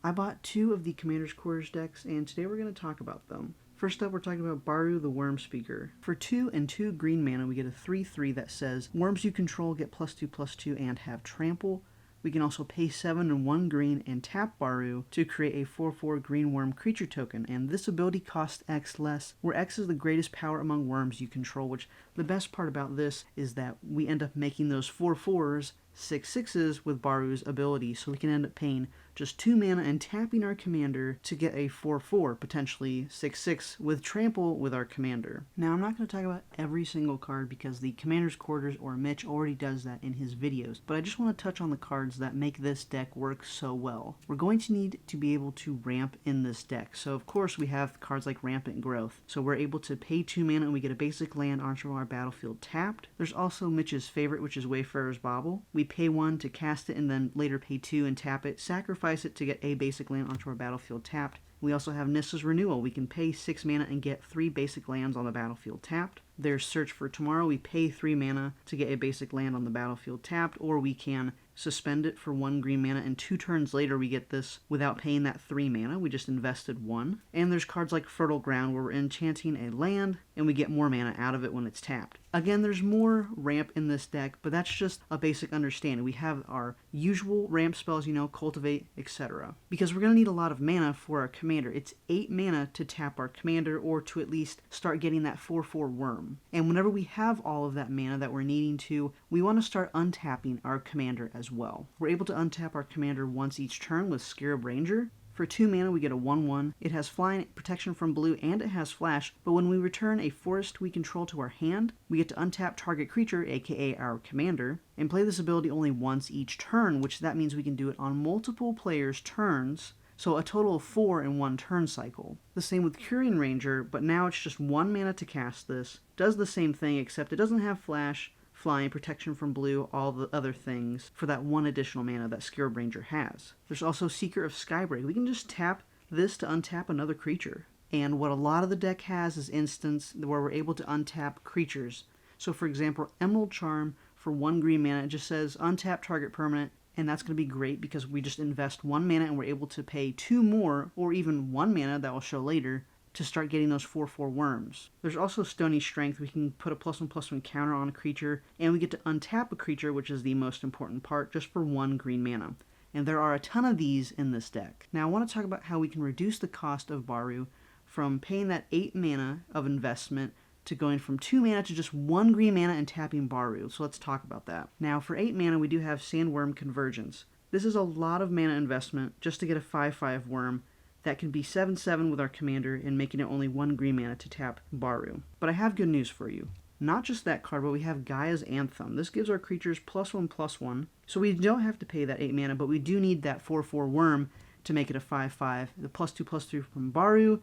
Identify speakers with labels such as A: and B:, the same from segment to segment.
A: I bought 2 of the Commander's Quarters decks, and today we're going to talk about them. First up, we're talking about Baru the Worm Speaker. For 2 and 2 green mana, we get a 3/3 that says, worms you control get +2/+2 and have trample. We can also pay 7 and 1 green and tap Baru to create a 4/4 green worm creature token, and this ability costs X less, where X is the greatest power among worms you control, which the best part about this is that we end up making those 4/4s 6/6s with Baru's ability, so we can end up paying just 2 mana and tapping our commander to get a 4/4, potentially 6/6 with trample with our commander. Now, I'm not going to talk about every single card because the Commander's Quarters or Mitch already does that in his videos, but I just want to touch on the cards that make this deck work so well. We're going to need to be able to ramp in this deck, so of course we have cards like Rampant Growth, so we're able to pay 2 mana and we get a basic land onto our battlefield tapped. There's also Mitch's favorite, which is Wayfarer's Bauble. We pay 1 to cast it and then later pay 2 and tap it, sacrifice it to get a basic land onto our battlefield tapped. We also have Nissa's Renewal. We can pay 6 mana and get 3 basic lands on the battlefield tapped. There's Search for Tomorrow. We pay 3 mana to get a basic land on the battlefield tapped, or we can suspend it for 1 green mana, and 2 turns later we get this without paying that 3 mana. We just invested 1. And there's cards like Fertile Ground, where we're enchanting a land, and we get more mana out of it when it's tapped. Again, there's more ramp in this deck, but that's just a basic understanding. We have our usual ramp spells, Cultivate, etc. Because we're going to need a lot of mana for our commander. It's 8 mana to tap our commander, or to at least start getting that 4/4 worm. And whenever we have all of that mana that we're needing to, we want to start untapping our commander as well. We're able to untap our commander once each turn with Scarab Ranger. For 2 mana, we get a 1/1. It has flying, protection from blue, and it has flash, but when we return a forest we control to our hand, we get to untap target creature, aka our commander, and play this ability only once each turn, which that means we can do it on multiple players' turns, so a total of 4 in one turn cycle. The same with Curing Ranger, but now it's just 1 mana to cast this. Does the same thing, except it doesn't have flash, flying, protection from blue, all the other things for that 1 additional mana that Scarab Ranger has. There's also Seeker of Skybreak. We can just tap this to untap another creature. And what a lot of the deck has is instance where we're able to untap creatures. So for example, Emerald Charm for 1 green mana, it just says untap target permanent, and that's going to be great because we just invest 1 mana and we're able to pay 2 more, or even 1 mana that will show later, to start getting those 4/4 worms. There's also Stony Strength. We can put a +1/+1 counter on a creature, and we get to untap a creature, which is the most important part, just for 1 green mana. And there are a ton of these in this deck. Now I want to talk about how we can reduce the cost of Baru from paying that 8 mana of investment to going from 2 mana to just 1 green mana and tapping Baru. So let's talk about that. Now for 8 mana we do have Sandworm Convergence. This is a lot of mana investment just to get a 5/5 worm that can be 7/7 with our commander and making it only 1 green mana to tap Baru. But I have good news for you. Not just that card, but we have Gaia's Anthem. This gives our creatures +1/+1, so we don't have to pay that 8 mana, but we do need that 4/4 worm to make it a 5/5, the +2/+3 from Baru,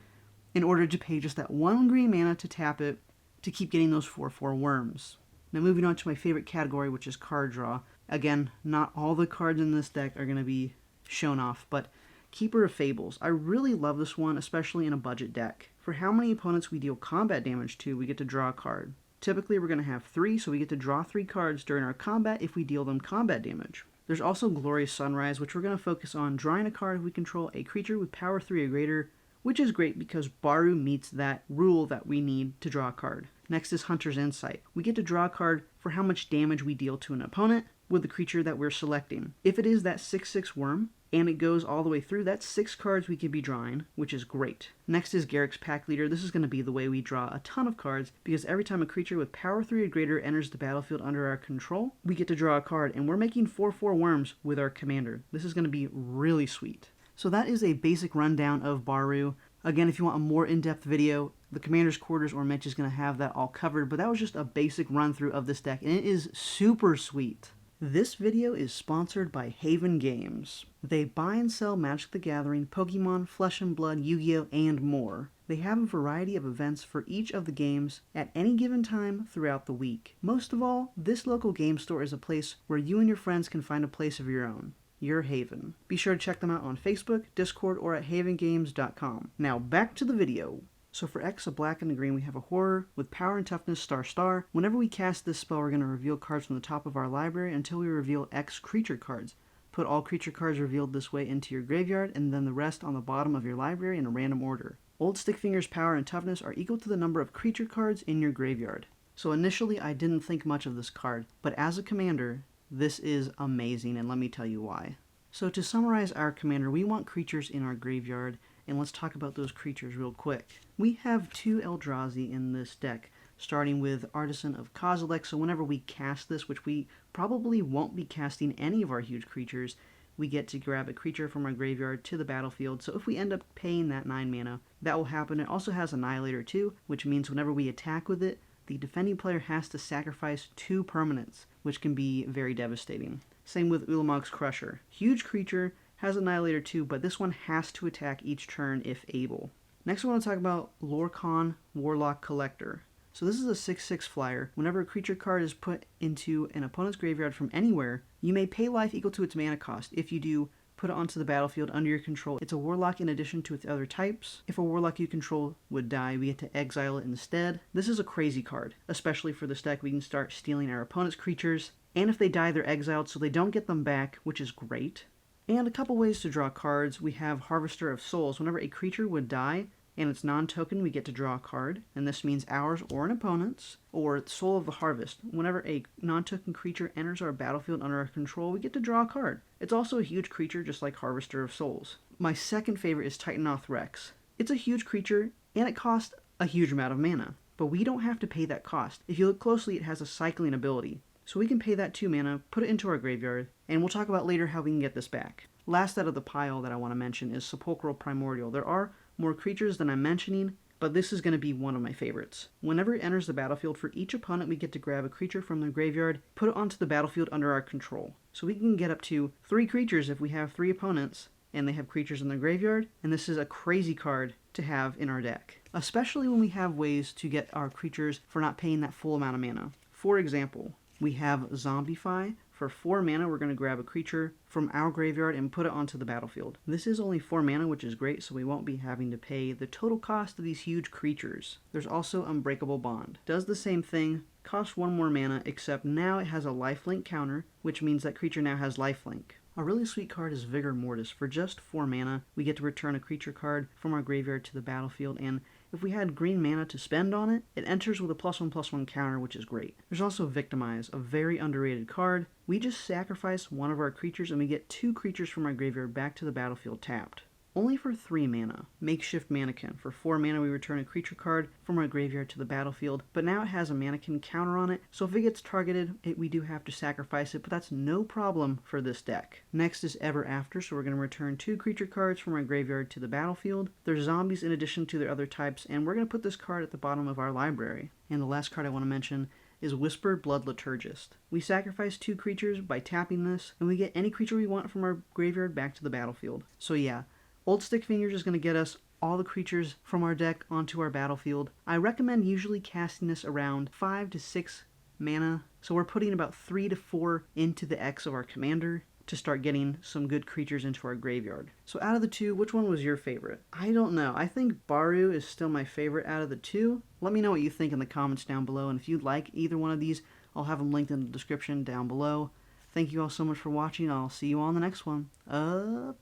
A: in order to pay just that 1 green mana to tap it to keep getting those 4/4 worms. Now moving on to my favorite category, which is card draw. Again, not all the cards in this deck are going to be shown off, but Keeper of Fables. I really love this one, especially in a budget deck. For how many opponents we deal combat damage to, we get to draw a card. Typically we're going to have 3, so we get to draw 3 cards during our combat if we deal them combat damage. There's also Glorious Sunrise, which we're going to focus on drawing a card if we control a creature with power 3 or greater, which is great because Baru meets that rule that we need to draw a card. Next is Hunter's Insight. We get to draw a card for how much damage we deal to an opponent with the creature that we're selecting. If it is that 6/6 worm, and it goes all the way through, that's 6 cards we could be drawing, which is great. Next is Garrick's Pack Leader. This is going to be the way we draw a ton of cards, because every time a creature with power 3 or greater enters the battlefield under our control, we get to draw a card, and we're making 4/4 worms with our commander. This is going to be really sweet. So that is a basic rundown of Baru. Again, if you want a more in-depth video, the Commander's Quarters or Mitch is going to have that all covered, but that was just a basic run-through of this deck, and it is super sweet. This video is sponsored by Haven Games. They buy and sell Magic the Gathering, Pokemon, Flesh and Blood, Yu-Gi-Oh, and more. They have a variety of events for each of the games at any given time throughout the week. Most of all, this local game store is a place where you and your friends can find a place of your own. Your haven. Be sure to check them out on Facebook, Discord, or at havengames.com. Now back to the video. So for X, a black and a green, we have a horror with power and toughness ***. Whenever we cast this spell, we're going to reveal cards from the top of our library until we reveal X creature cards. Put all creature cards revealed this way into your graveyard, and then the rest on the bottom of your library in a random order. Old Stickfingers' power and toughness are equal to the number of creature cards in your graveyard. So initially I didn't think much of this card, but as a commander, this is amazing, and let me tell you why. So to summarize our commander, we want creatures in our graveyard, and let's talk about those creatures real quick. We have 2 Eldrazi in this deck, starting with Artisan of Kozilek, so whenever we cast this, which we probably won't be casting any of our huge creatures, we get to grab a creature from our graveyard to the battlefield. So if we end up paying that 9 mana, that will happen. It also has Annihilator too, which means whenever we attack with it, the defending player has to sacrifice 2 permanents, which can be very devastating. Same with Ulamog's Crusher. Huge creature, has Annihilator too, but this one has to attack each turn if able. Next I want to talk about Lorcan Warlock Collector. So this is a 6/6 flyer. Whenever a creature card is put into an opponent's graveyard from anywhere, you may pay life equal to its mana cost. If you do, put it onto the battlefield under your control. It's a warlock in addition to its other types. If a warlock you control would die, we get to exile it instead. This is a crazy card, especially for this deck. We can start stealing our opponent's creatures, and if they die, they're exiled, so they don't get them back, which is great. And a couple ways to draw cards. We have Harvester of Souls. Whenever a creature would die, and it's non-token, we get to draw a card, and this means ours or an opponent's. Or Soul of the Harvest. Whenever a non-token creature enters our battlefield under our control, we get to draw a card. It's also a huge creature, just like Harvester of Souls. My second favorite is Titanoth Rex. It's a huge creature, and it costs a huge amount of mana, but we don't have to pay that cost. If you look closely, it has a cycling ability. So we can pay that 2 mana, put it into our graveyard, and we'll talk about later how we can get this back. Last out of the pile that I want to mention is Sepulchral Primordial. There are more creatures than I'm mentioning, but this is going to be one of my favorites. Whenever it enters the battlefield, for each opponent we get to grab a creature from the graveyard, put it onto the battlefield under our control. So we can get up to 3 creatures if we have 3 opponents, and they have creatures in their graveyard, and this is a crazy card to have in our deck. Especially when we have ways to get our creatures for not paying that full amount of mana. For example, we have Zombify. For 4 mana, we're going to grab a creature from our graveyard and put it onto the battlefield. This is only 4 mana, which is great, so we won't be having to pay the total cost of these huge creatures. There's also Unbreakable Bond. Does the same thing, costs 1 more mana, except now it has a lifelink counter, which means that creature now has lifelink. A really sweet card is Vigor Mortis. For just 4 mana, we get to return a creature card from our graveyard to the battlefield, and if we had green mana to spend on it, it enters with a +1/+1 counter, which is great. There's also Victimize, a very underrated card. We just sacrifice one of our creatures and we get 2 creatures from our graveyard back to the battlefield tapped. Only for 3 mana. Makeshift Mannequin. For 4 mana, we return a creature card from our graveyard to the battlefield, but now it has a mannequin counter on it, so if it gets targeted, we do have to sacrifice it, but that's no problem for this deck. Next is Ever After, so we're going to return 2 creature cards from our graveyard to the battlefield. There's zombies in addition to their other types, and we're going to put this card at the bottom of our library. And the last card I want to mention is Whispered Blood Liturgist. We sacrifice 2 creatures by tapping this, and we get any creature we want from our graveyard back to the battlefield. So yeah, Old Stickfingers is going to get us all the creatures from our deck onto our battlefield. I recommend usually casting this around 5 to 6 mana, so we're putting about 3 to 4 into the X of our commander to start getting some good creatures into our graveyard. So out of the 2, which one was your favorite? I don't know. I think Baru is still my favorite out of the 2. Let me know what you think in the comments down below, and if you'd like either one of these, I'll have them linked in the description down below. Thank you all so much for watching. I'll see you all in the next one.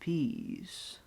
A: Peace.